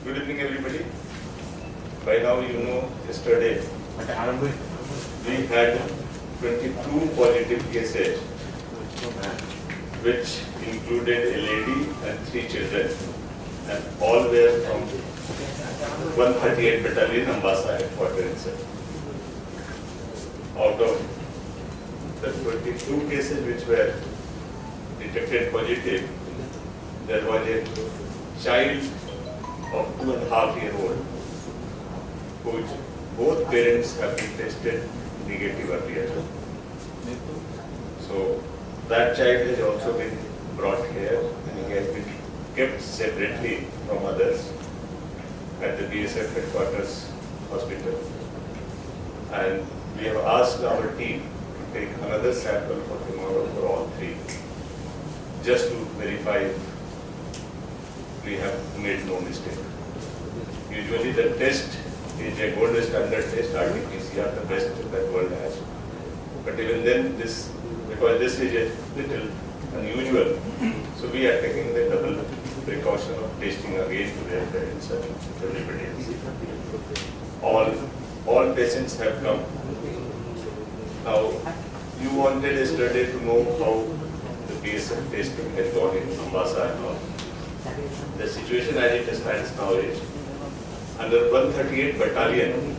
Good evening, everybody. By now, you know, yesterday we had 22 positive cases, which included a lady and 3 children, and all were from 138 Battalion, Ambassa headquarters itself. Out of the 22 cases which were detected positive, there was a child of 2.5-year-old whose both parents have been tested negative earlier. So that child has also been brought here and he has been kept separately from others at the BSF headquarters hospital. And we have asked our team to take another sample for tomorrow for all 3, just to verify if we have made no mistake. Usually the test is a gold standard test, RT-PCR, the best that world has. But even then, because this is a little unusual, so we are taking the double precaution of testing again to their parents and everybody else. All patients have come. Now, you wanted yesterday to know how the BSF testing has gone in Ambassa and all. The situation as it stands now is, under 138 Battalion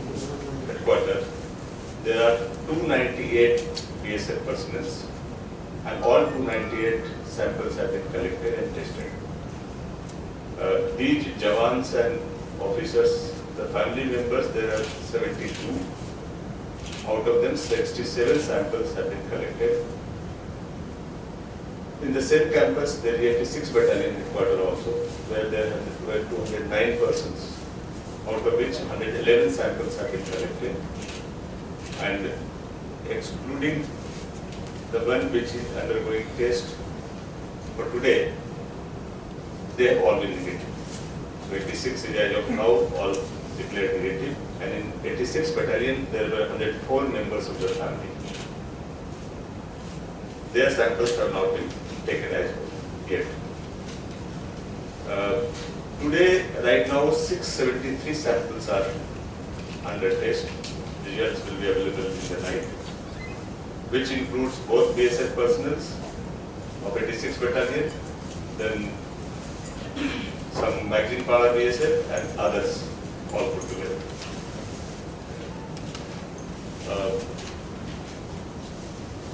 headquarters, there are 298 BSF personnel, and all 298 samples have been collected and tested. These Jawans and officers, the family members, there are 72. Out of them, 67 samples have been collected. In the same campus, there is 86 Battalion headquarters also, where there were 209 persons, out of which 111 samples have been collected. And excluding the one which is undergoing test for today, they have all been negative. So 86 is as of now all declared negative. And in 86 Battalion, there were 104 members of the family. Their samples have not been taken as yet. Today, right now, 673 samples are under test. Results will be available in the night, which includes both BSF personnel of 86 Battalion, then some Magazine Power BSF and others all put together.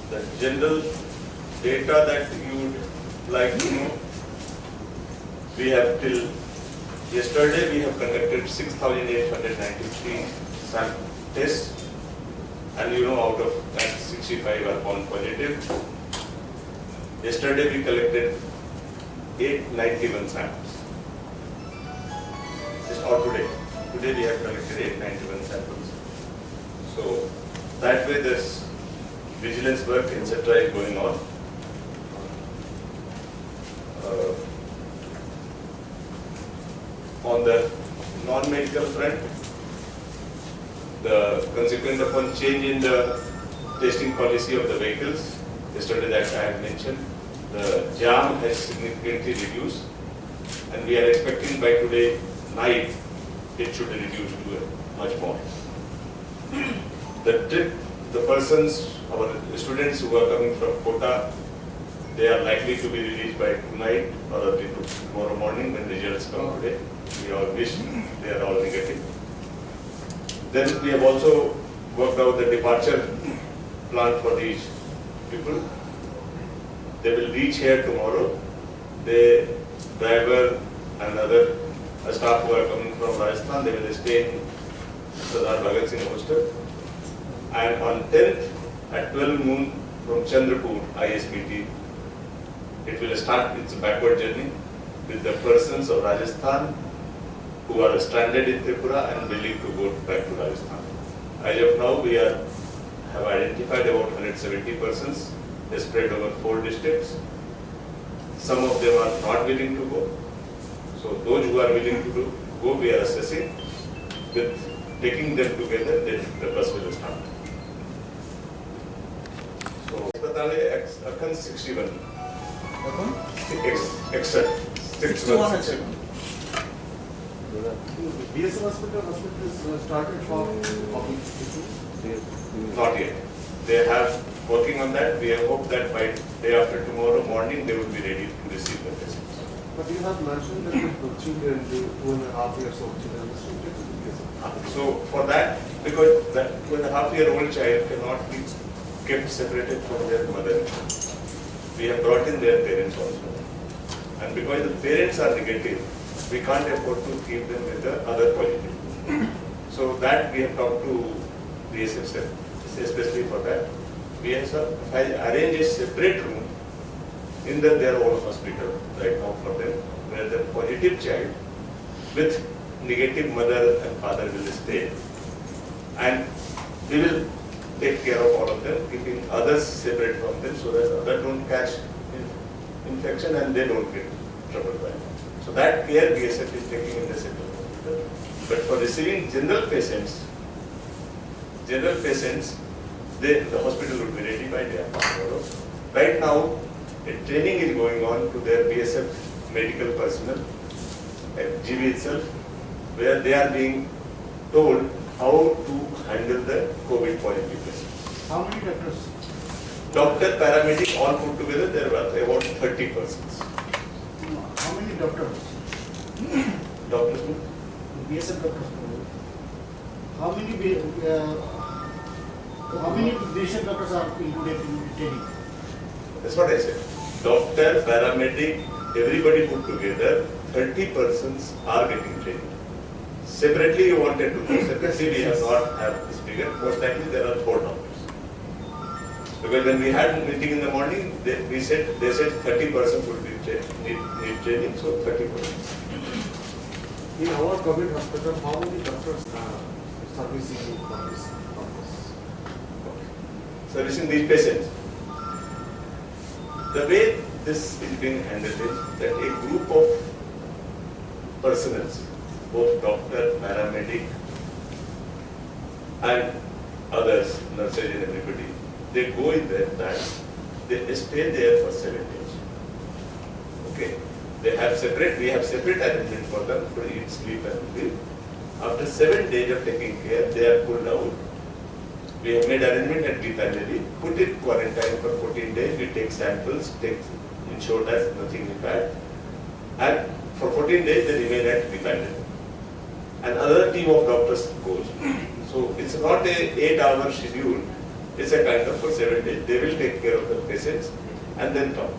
The general data that you would like to know, we have till yesterday we have conducted 6,893 sample tests, and out of that 65 are found positive. Yesterday we collected 891 samples. Today we have collected 891 samples. So that way this vigilance work, etc. is going on. On the non-medical front, the consequent upon change in the testing policy of the vehicles, yesterday that I had mentioned, the jam has significantly reduced, and we are expecting by today night it should reduce to much more. The persons, our students who are coming from Kota, they are likely to be released by tonight or early tomorrow morning when results come today. We all wish they are all negative. Then we have also worked out the departure plan for these people. They will reach here tomorrow. The driver and other staff who are coming from Rajasthan, they will stay in Sardar Bhagat Singh Hostel. And on 10th at 12 noon from Chandrapur ISBT, it will start its backward journey with the persons of Rajasthan who are stranded in Tripura and willing to go back to Rajasthan. As of now, we have identified about 170 persons spread over 4 districts. Some of them are not willing to go. So those who are willing to go, we are assessing. With taking them together, then the bus will start. So, Akan 61. Except 61. BSF hospital is started for public people. Not yet. They have working on that. We hope that by day after tomorrow morning they will be ready to receive the patients. But you have mentioned that the children, the 2.5 years old children, restricted to the BSF. So for that, because that 2.5-year-old child cannot be kept separated from their mother, we have brought in their parents also. And because the parents are negative, we can't afford to keep them with the other positive. So that we have talked to BSF, especially for that. BSF has arranged a separate room in their own hospital right now for them, where the positive child with negative mother and father will stay. And we will take care of all of them, keeping others separate from them so that others don't catch infection and they don't get trouble by it. So that care BSF is taking in the separate hospital. But for receiving general patients, the hospital would be ready by day after tomorrow. Right now, a training is going on to their BSF medical personnel at GB itself, where they are being told how to handle the COVID positive patients. How many doctors? Doctor, paramedic, all put together, there were about 30 persons. How many doctors? Doctors, BSF doctors. How many BSF doctors are included in training? that's what I said. Doctor, paramedic, everybody put together, 30 persons are getting training. Separately you wanted to go, separately we have not have this figure. Most likely there are 4 doctors. Because when we had a meeting in the morning, they said 30 persons would be need training, so 30 persons. In our COVID hospital, how many doctors are servicing for this purpose? Servicing these patients. The way this is being handled is that a group of personnel, both doctor, paramedic, and others, nurses and everybody, they go in there and they stay there for 7 days. Okay. We have separate arrangement for them to eat, sleep and live. After 7 days of taking care, they are pulled out. We have made arrangement at Geetanjali, put it quarantine for 14 days, we take samples, ensure that nothing is bad. And for 14 days they remain at Geetanjali. Another team of doctors goes. So it's not a 8-hour schedule, it's a kind of for 7 days. They will take care of the patients and then come.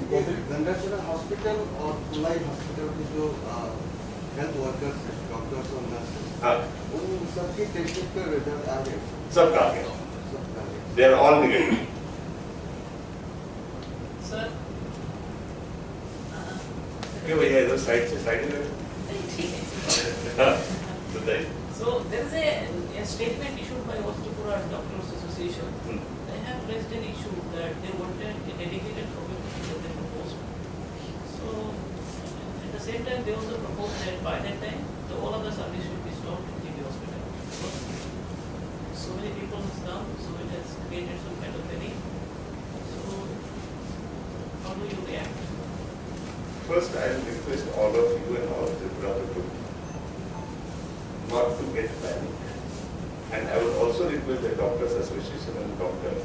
Gandachara hospital or Pulai hospital में जो health workers, doctors और nurses, उन सबके test का result आ गया. सबका आ गया. They are all negative. Sir. क्यों भैया इधर साइड से साइड में? बताइए. So there is a statement issued by Ostipura Doctors Association. They have raised an issue that they wanted a dedicated COVID hospital they proposed. So at the same time, they also proposed that by that time, all of the service should be stopped in the hospital. So many people have come, so it has created some kind of panic. So how do you react? First, I will request all of you and all of the brother to not to get panic. And I would also request the Doctors Association and doctors,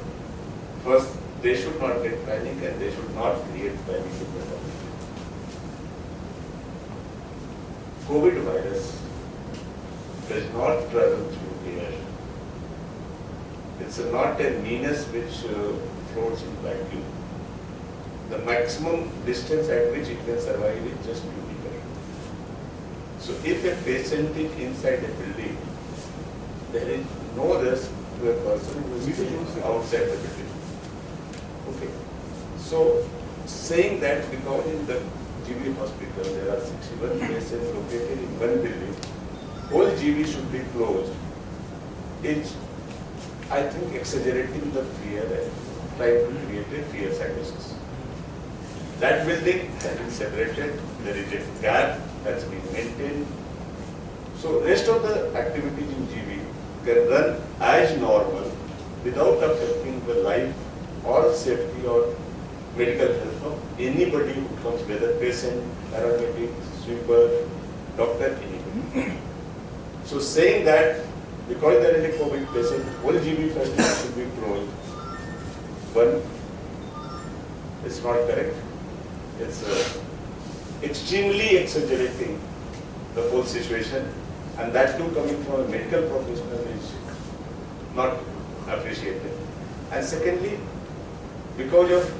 first, they should not get panic and they should not create panic in the public. COVID virus does not travel through air. It's not a menace which floats in vacuum. The maximum distance at which it can survive is just 2 meters. So if a patient is inside a building, there is no risk to a person who is outside the building. Okay. So saying that because in the GB hospital there are 61 patients located in one building, whole GB should be closed, is I think exaggerating the fear and trying to create a fear psychosis. That building has been separated, there is a gap that's been maintained. So rest of the activities in GB can run as normal without affecting the life or safety or medical help from anybody who comes, whether patient, paramedic, sweeper, doctor, anybody. So saying that because there is a COVID patient, all GB facility should be closed. One, it's not correct. It's extremely exaggerating the whole situation, and that too coming from a medical professional is not appreciated. And secondly, because of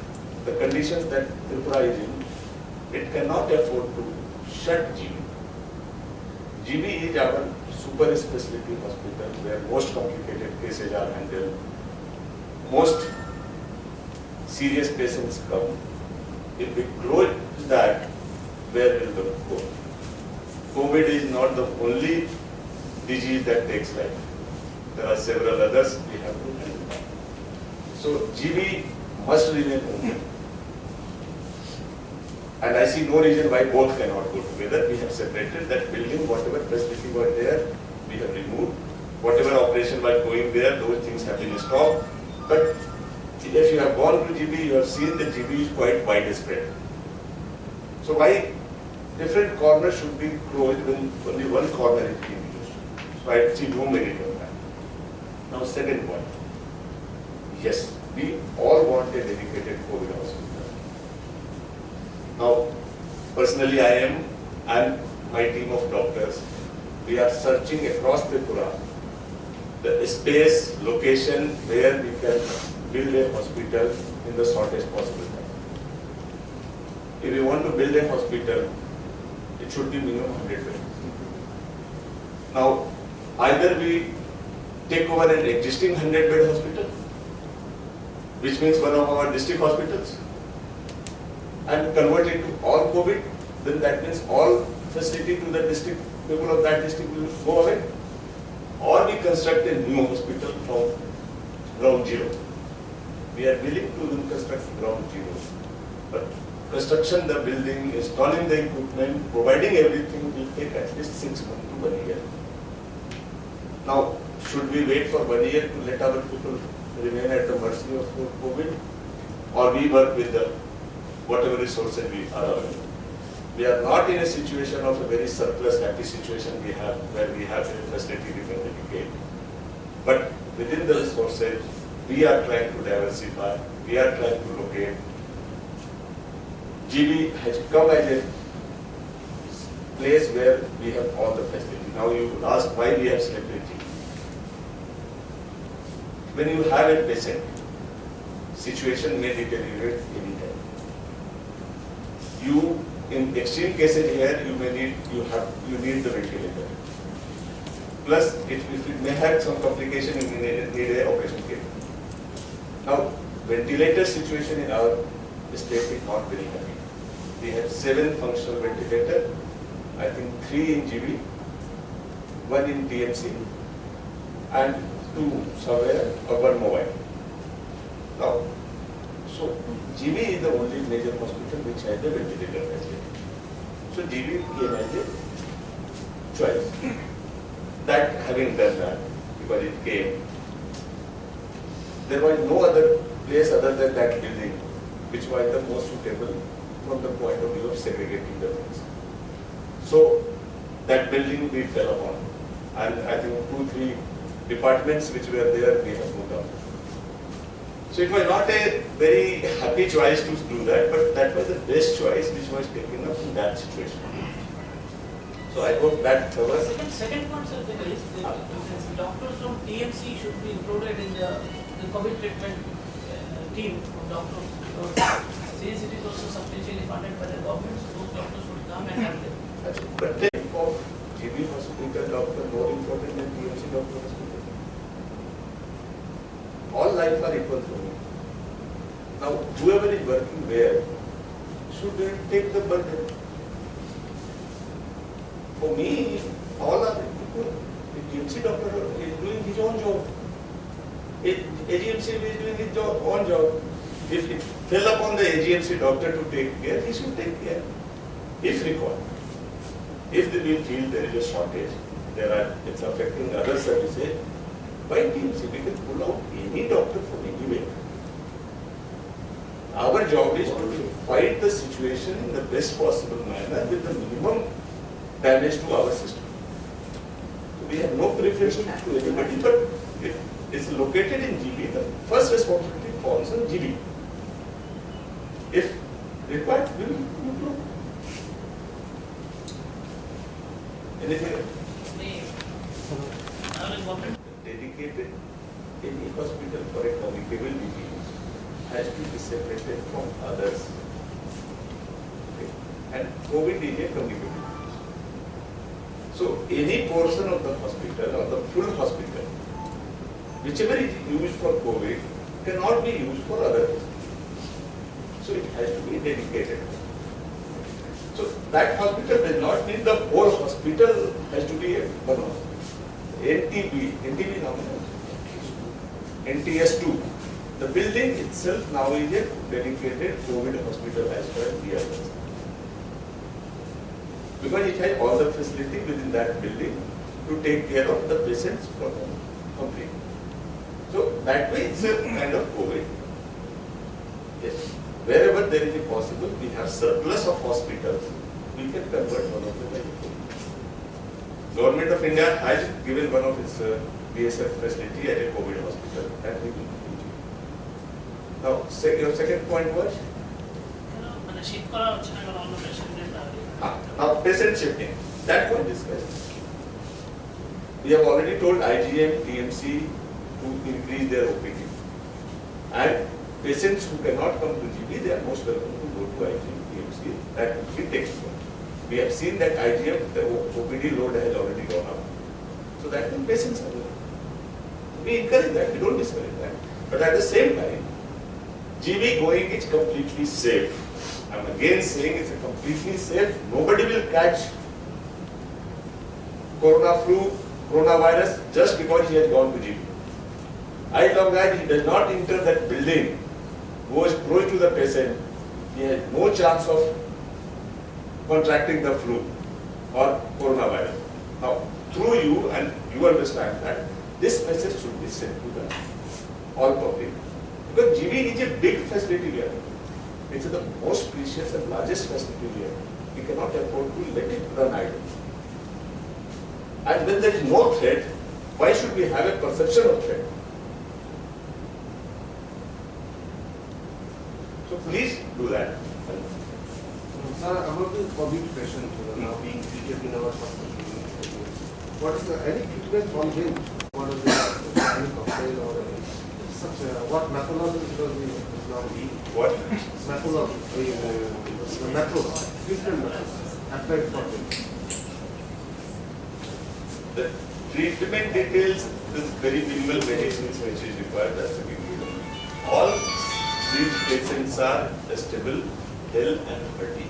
the conditions that Tripura is in, it cannot afford to shut GB. GB is our super specialty hospital where most complicated cases are handled, most serious patients come. If we close that, where will the go? COVID is not the only disease that takes life. There are several others we have to handle. So GB must remain open. And I see no reason why both cannot go together. We have separated that building, whatever facility was there, we have removed. Whatever operation was going there, those things have been stopped. But if you have gone to GB, you have seen that GB is quite widespread. So why different corners should be closed when only one corner is being used? So I see no merit on that. Now second point. Yes, we all want a dedicated COVID hospital. Now, personally I am, and my team of doctors, we are searching across Tripura the space, location where we can build a hospital in the shortest possible time. If we want to build a hospital, it should be minimum 100 beds. Now, either we take over an existing 100-bed hospital, which means one of our district hospitals, and convert it to all COVID, then that means all facility to the district, people of that district will go away. Or we construct a new hospital from ground zero. We are willing to construct ground zero. But construction the building, installing the equipment, providing everything will take at least 6 months to 1 year. Now, should we wait for 1 year to let our people remain at the mercy of COVID? Or we work with the whatever resources we are available? We are not in a situation of a very surplus happy situation we have, where we have a facility we can dedicate. But within the resources, we are trying to diversify, we are trying to locate. GB has come as a place where we have all the facilities. Now you ask why we have selected GB. When you have a patient, situation may deteriorate anytime. You, in extreme cases here, you need the ventilator. Plus, if it may have some complication, you may need an operation kit. Now, ventilator situation in our state is not very happy. We have 7 functional ventilators, I think 3 in GB, 1 in TMC, and 2 somewhere, or 1 mobile. Now, so GB is the only major hospital which has a ventilator facility. So GB came as a choice. That having done that, because it came, there was no other place other than that building which was the most suitable from the point of view of segregating the things. So that building we fell upon, and I think 2-3 departments which were there, we have moved out. So it was not a very happy choice to do that, but that was the best choice which was taken up in that situation. So I hope that covers. Second point, sir, is that doctors from TMC should be included in the COVID treatment team of doctors, because since it is also substantially funded by the government, so those doctors should come and have them. But the type of GB hospital doctor more important than TMC doctor hospital. All lives are equal to me. Now, whoever is working where should take the burden. For me, all are equal. The TMC doctor is doing his own job. AGMC is doing his own job. If it fell upon the AGMC doctor to take care, he should take care, if required. If we feel there is a shortage, it's affecting other services, by TMC we can pull out any doctor from anywhere. Our job is to fight the situation in the best possible manner with the minimum damage to our system. So we have no preference to anybody, but if it's located in GB, the first responsibility falls on GB. If required, we will improve. Anything else? Dedicated any hospital for a communicable disease has to be separated from others. Okay. And COVID is a communicable disease. So any portion of the hospital or the full hospital, whichever is used for COVID, cannot be used for others. So it has to be dedicated. So that hospital does not mean the whole hospital has to be a one hospital. NTB now, NTS2. The building itself now is a dedicated COVID hospital as far as we are concerned. Because it has all the facility within that building to take care of the patients completely. So that way it's a kind of COVID. Yes. Wherever there is a possible, we have surplus of hospitals, we can convert one of them into COVID. Government of India has given one of its BSF facility at a COVID hospital, and we will use it. Now, your second point was? Now, patient shifting. That was discussed. We have already told IGM, TMC to increase their OPD. And patients who cannot come to GB, they are most welcome to go to IGM, TMC. That will be taken care. We have seen that IGM, the OPD load has already gone up. So that means patients are there. We encourage that, we don't discourage that. But at the same time, GB going is completely safe. I'm again saying it's completely safe. Nobody will catch coronavirus just because he has gone to GB. As long as he does not enter that building, goes close to the patient, he has no chance of contracting the flu or coronavirus. Now, through you, and you understand that, this message should be sent to the all public. Because GB is a big facility we have. It's the most precious and largest facility we have. We cannot afford to let it run idle. And when there is no threat, why should we have a perception of threat? So please do that. Sir, about the COVID patients who are now being treated in our hospital, what is any treatment on them? What is the any cocktail or such what methodology does we now be? What? Methodology, the methods, treatment methods applied for them. The treatment details, the very minimal medicines which is required, that's the big deal. All these patients are stable, ill and healthy.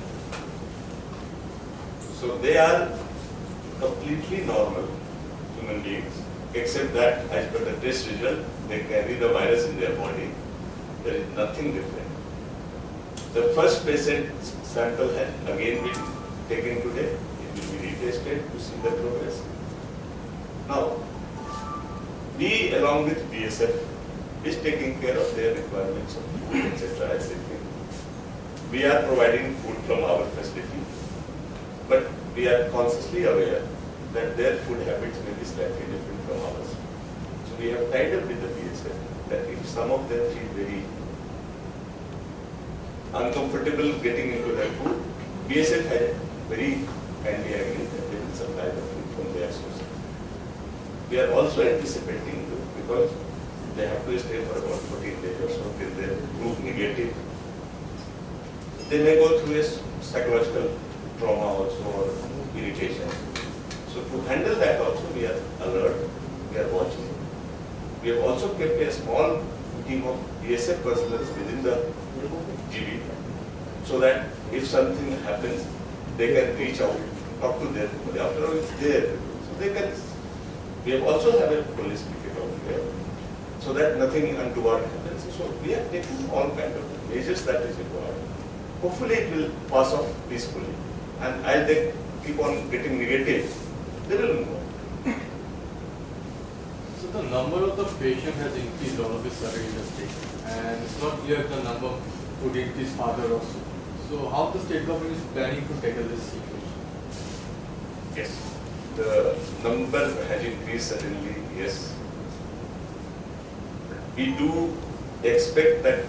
So they are completely normal human beings, except that as per the test result, they carry the virus in their body. There is nothing different. The first patient sample has again been taken today. It will be retested to see the progress. Now, we along with BSF is taking care of their requirements of food, etc. etc. We are providing food from our facility, but we are consciously aware that their food habits may be slightly different from ours. So we have tied up with the BSF that if some of them feel very uncomfortable getting into their food, BSF has very kindly agreed that they will supply the food from their source. We are also anticipating, because they have to stay for about 14 days or so till they prove negative. They may go through a psychological trauma also or irritation. So to handle that also we are alert, we are watching. We have also kept a small team of BSF personnel within the GB so that if something happens, they can reach out, talk to their family. After all, it's there. So they can. We have also have a police picket out there so that nothing untoward happens. So we are taking all kind of measures that is required. Hopefully it will pass off peacefully. And as they keep on getting negative, they will move on. So the number of the patient has increased all of a sudden in the state, and it's not clear if the number Udit's father also. So how the state government is planning to tackle this situation? Yes. The number has increased suddenly, yes. We do expect that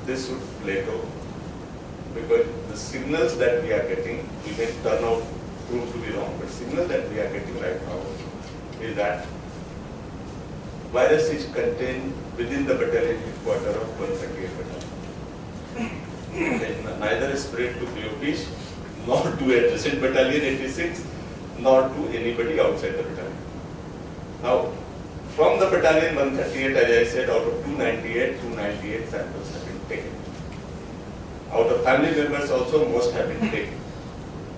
this would plateau because the signals that we are getting, we may turn out prove to be wrong, but signal that we are getting right now is that virus is contained within the battalion headquarters of 138 battalion. Neither spread to BOPs, nor to adjacent battalion 86, nor to anybody outside the battalion. Now, from the battalion 138, as I said, out of 298 samples have been taken. Out of family members also, most have been taken.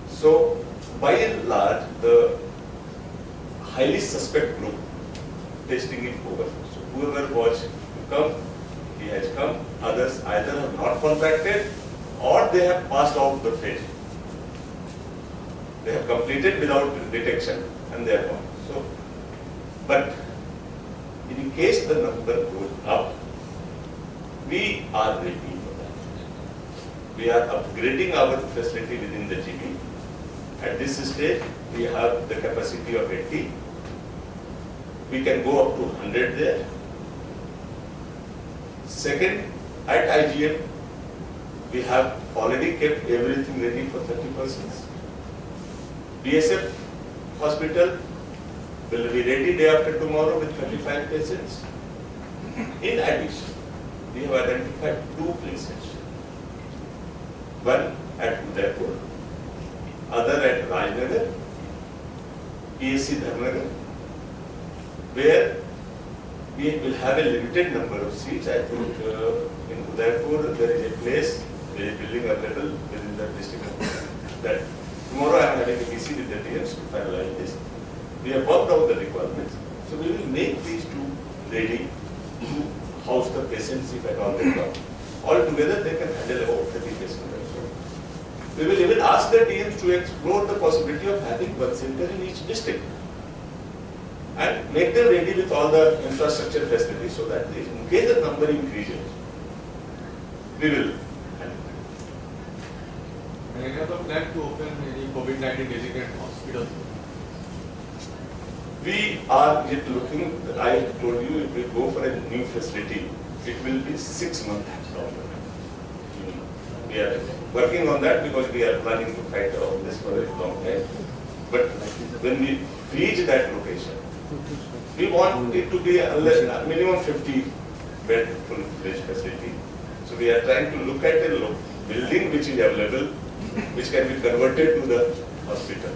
So, by and large, the highly suspect group testing is over. So, whoever was to come, he has come. Others either have not contracted or they have passed out the phase. They have completed without detection and they are gone. So, but in case the number goes up, we are ready for that. We are upgrading our facility within the GB. At this stage, we have the capacity of 80. We can go up to 100 there. Second, at IGM, we have already kept everything ready for 30 persons. BSF hospital will be ready day after tomorrow with 35 patients. In addition, we have identified 2 places. One at Udaipur, other at Rajnagar, PSC Dharnagar, where we will have a limited number of seats. I think in Udaipur there is a place, there is a building available within the district that tomorrow I am having a PC with the DMs to finalize this. We have worked out the requirements. So we will make these 2 ready to house the patients if at all they come. Altogether they can handle about 30 patients. We will even ask the DMs to explore the possibility of having 1 center in each district and make them ready with all the infrastructure facilities so that in case the number increases, we will handle it. And any other plan to open any COVID-19 designated hospitals? We are yet looking, I told you, if we go for a new facility, it will be 6 months down the line. We are working on that because we are planning to fight all this for a long time. But when we reach that location, we want it to be a minimum 50 bed full-fledged facility. So we are trying to look at a building which is available, which can be converted to the hospital.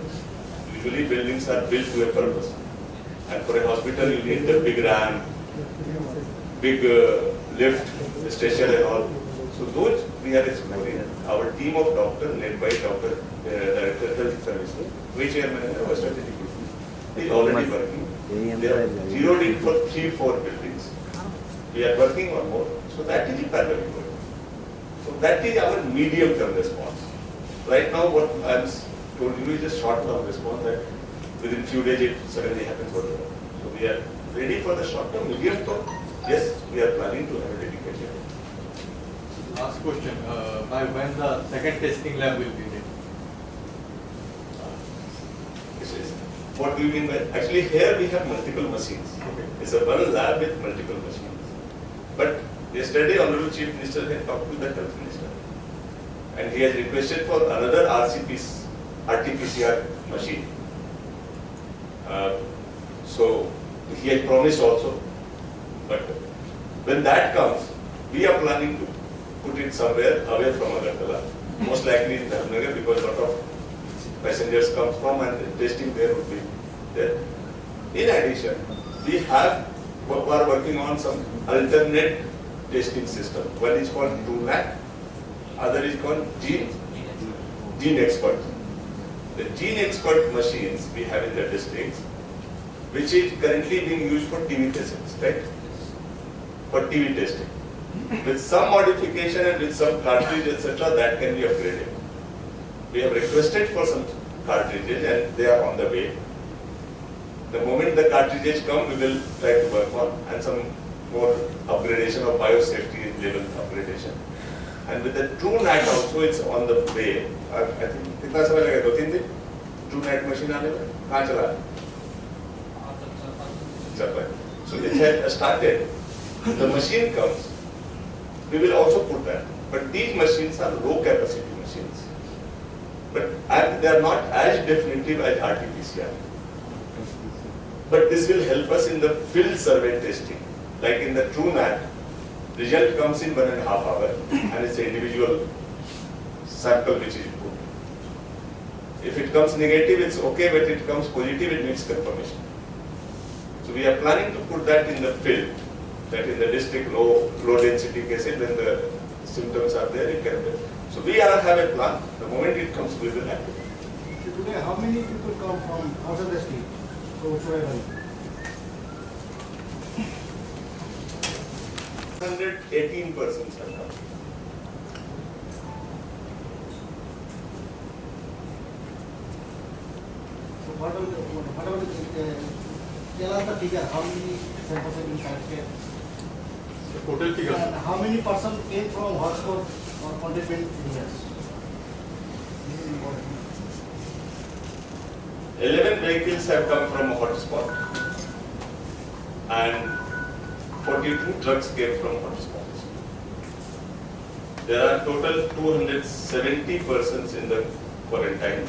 Usually buildings are built to a purpose. And for a hospital you need the big ramp, big lift, stretcher and all. So those we are exploring. Our team of doctors led by Director Health Services, which chairman and our strategic is already working. They have zeroed in for 3-4 buildings. We are working on more. So that is a parallel work. So that is our medium-term response. Right now what I am told you is a short-term response that within few days it suddenly happens. So we are ready for the short-term, medium-term. Yes, we are planning to have a dedicated. Last question, by when the second testing lab will be ready? What do you mean by? Actually, here we have multiple machines. Okay. It's a one lab with multiple machines. But yesterday, Honorable Chief Minister had talked to the Health Minister, and he has requested for another RT-PCR machine. So he had promised also. But when that comes, we are planning to put it somewhere away from Agartala, most likely in Dharnagar, because a lot of passengers come from and testing there would be there. In addition, we are working on some alternate testing system. One is called TrueNAC, other is called Gene Expert. The Gene Expert machines we have in the districts, which is currently being used for TB patients, right? For TB testing. With some modification and with some cartridge, etc., that can be upgraded. We have requested for some cartridges and they are on the way. The moment the cartridges come, we will try to work on and some more upgradation of biosafety level upgradation. And with the TrueNAT also, it's on the way. I think कितना समय लगेगा? 2-3 दिन? TrueNAT machine आने में? कहाँ चला? Japan. So it has started. The machine comes. We will also put that. But these machines are low capacity machines. But they are not as definitive as RT-PCR. But this will help us in the field survey testing. Like in the TrueNAT, result comes in 1.5 hours and it's an individual sample which is put. If it comes negative, it's okay, but if it comes positive, it needs confirmation. So we are planning to put that in the field, that in the district low density cases, when the symptoms are there, it can be. So we have a plan. The moment it comes, we will activate. So today, how many people come from outside the state? So which way 118 persons have come. So whatever tell us the figure, how many samples have been collected? The total figure. And how many person came from hotspot or containment areas? This is important. 11 vehicles have come from a hotspot and 42 trucks came from hotspots. There are total 270 persons in the quarantine,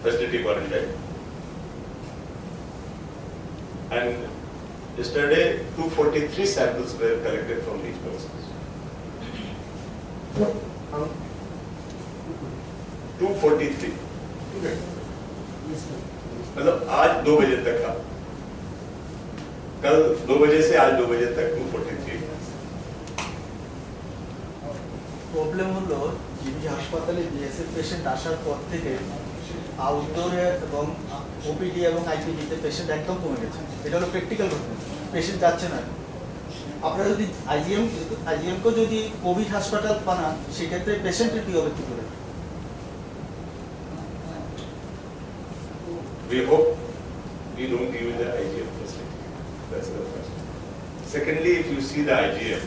facility quarantine. And yesterday 243 samples were collected from these persons. 243. Yes, sir. मतलब आज 2 बजे तक का, कल 2 बजे से आज 2 बजे तक 243। প্রবলেম হলো জিবি হাসপাতালে বিএসএফ পেশেন্ট আসার পর থেকে আউটডোরে এবং ওপিডি এবং আইপিডিতে পেশেন্ট একদম কমে গেছে। এটা হলো প্র্যাকটিক্যাল ঘটনা, পেশেন্ট যাচ্ছে না। আপনারা যদি আইজিএমকে যদি কোভিড হাসপাতাল বানান, সেক্ষেত্রে পেশেন্টের কী হবে, কী করে? We hope we don't use the IGM facility. That's the first. Secondly, if you see the IGM,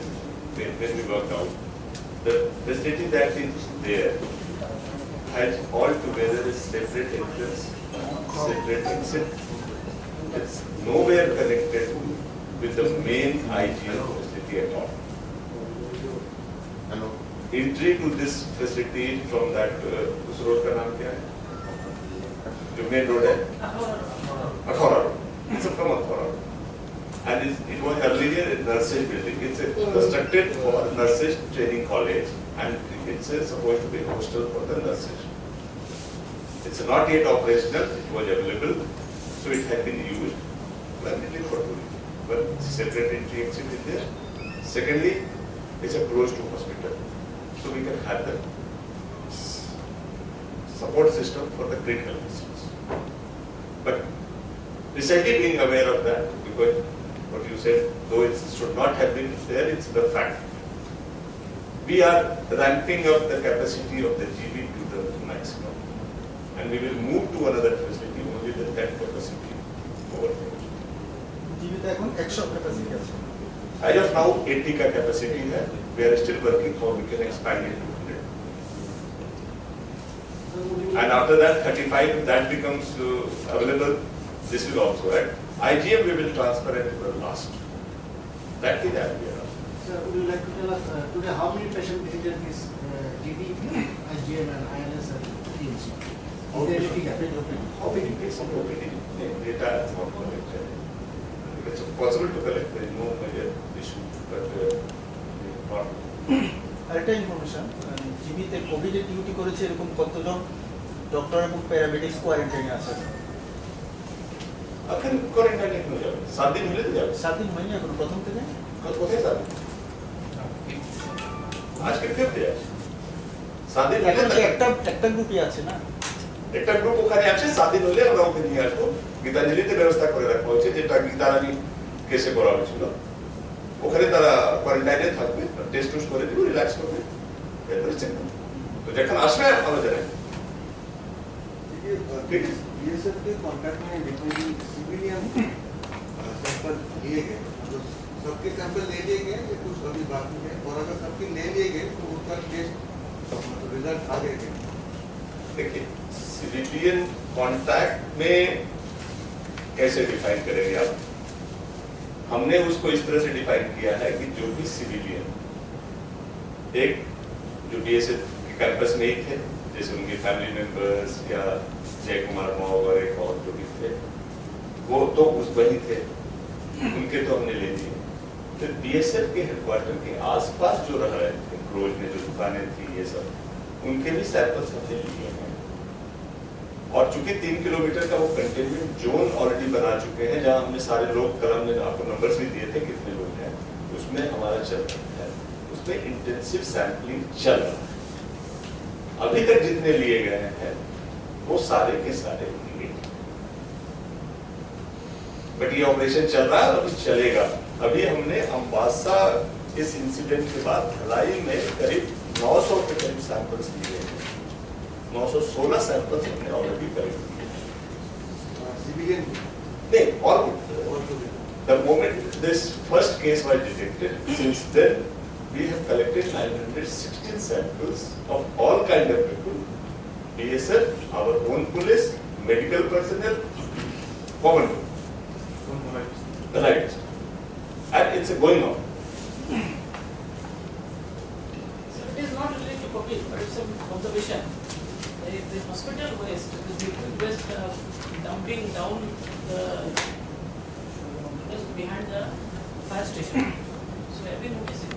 when we work out, the facility that is there has altogether a separate entrance, separate exit. It's nowhere connected with the main IGM facility at all. Hello. Entry to this facility from that, उस road का नाम क्या है? जो main road है? Athora Road. It's from Athora Road. And it was earlier a nurses building. It's constructed for nurses training college and it's supposed to be a hostel for the nurses. It's not yet operational, it was available, so it had been used primarily for tourism. But separate entry exit is there. Secondly, it's a close to hospital, so we can have the support system for the critical disease. But recently being aware of that, because what you said, though it should not have been there, it's the fact. We are ramping up the capacity of the GB to the maximum. And we will move to another facility only with that capacity over there. জিবিতে এখন 100 capacity আছে। As of now, 80 ka capacity hai. We are still working how we can expand it to 100. And after that, 35, that becomes available. This will also add. IGM we will transfer it to the last. That is the idea. Sir, would you like to tell us today how many patients visited this GD, IGM and INS teams? Is there any figure? OPD, some OPD data is not collected. It's possible to collect, there is no major issue, but not. আরেকটা information, জিবিতে কোভিডের duty করেছে এরকম কতজন doctor এবং paramedics কোয়ারেন্টাইনে আছে? এখন কোয়ারেন্টাইনে কেন যাবে? 7 দিন হলে তো যাবে। 7 দিন হয়নি এখন প্রথম থেকে? কোথায় যাবে? আজকে ফিরতে আছে। 7 দিন এখন হলে একটা গ্রুপই আছে না? একটা গ্রুপ ওখানে আছে, 7 দিন হলে আমরা ওকে নিয়ে আসবো। গীতাঞ্জলিতে ব্যবস্থা করে রাখা হয়েছে, যেটা গীতারানী কেসে করা হয়েছিল। ওখানে তারা কোয়ারেন্টাইনে থাকবে, টেস্ট করে দিবে, রিল্যাক্স করবে, এরপরে চেক করবে। তো যখন আসবে আমরা জানাই। ठीक है। बीएसएफ के कॉन्ट्रैक्ट में जितने भी सिविलियन सैंपल लिए गए, जो सबके सैंपल ले लिए गए या कुछ अभी बाकी है, और अगर सबके ले लिए गए तो उसका टेस्ट रिजल्ट आ गए क्या? देखिए, सिविलियन कॉन्टैक्ट में कैसे डिफाइन करेंगे आप? हमने उसको इस तरह से डिफाइन किया है कि जो भी सिविलियन एक जो बीएसएफ के कैंपस में ही थे, जैसे उनके फैमिली मेंबर्स या जय कुमार मौर्य और एक और जो भी थे, वो तो उस वही थे, उनके तो हमने ले लिए। फिर बीएसएफ के हेडक्वार्टर के आसपास जो रह रहे थे, क्लोज में जो दुकानें थी, ये सब, उनके भी सैंपल्स हमने लिए हैं। और चूंकि 3 किलोमीटर का वो कंटेनमेंट जोन ऑलरेडी बना चुके हैं, जहां हमने सारे लोग, कल हमने आपको नंबर्स भी दिए थे कितने लोग हैं, उसमें हमारा चल रहा है, उसमें इंटेंसिव सैंपलिंग चल रहा है। अभी तक जितने लिए गए हैं वो सारे के सारे लिए, बट ये ऑपरेशन चल रहा है और अभी चलेगा। अभी हमने अम्बासा इस इंसिडेंट के बाद धलाई में करीब 900 के करीब सैंपल्स लिए हैं। 916 सैंपल्स हमने ऑलरेडी कलेक्ट किए। सिविलियन नहीं, all और तो the moment this first case was detected, since then we have collected 916 samples of all kind of people, BSF, our own police, medical personnel, common people, the right, and it's going on. So it is not related to public, but it's an observation. The hospital waste, the liquid waste dumping down the just behind the fire station. So have you noticed it?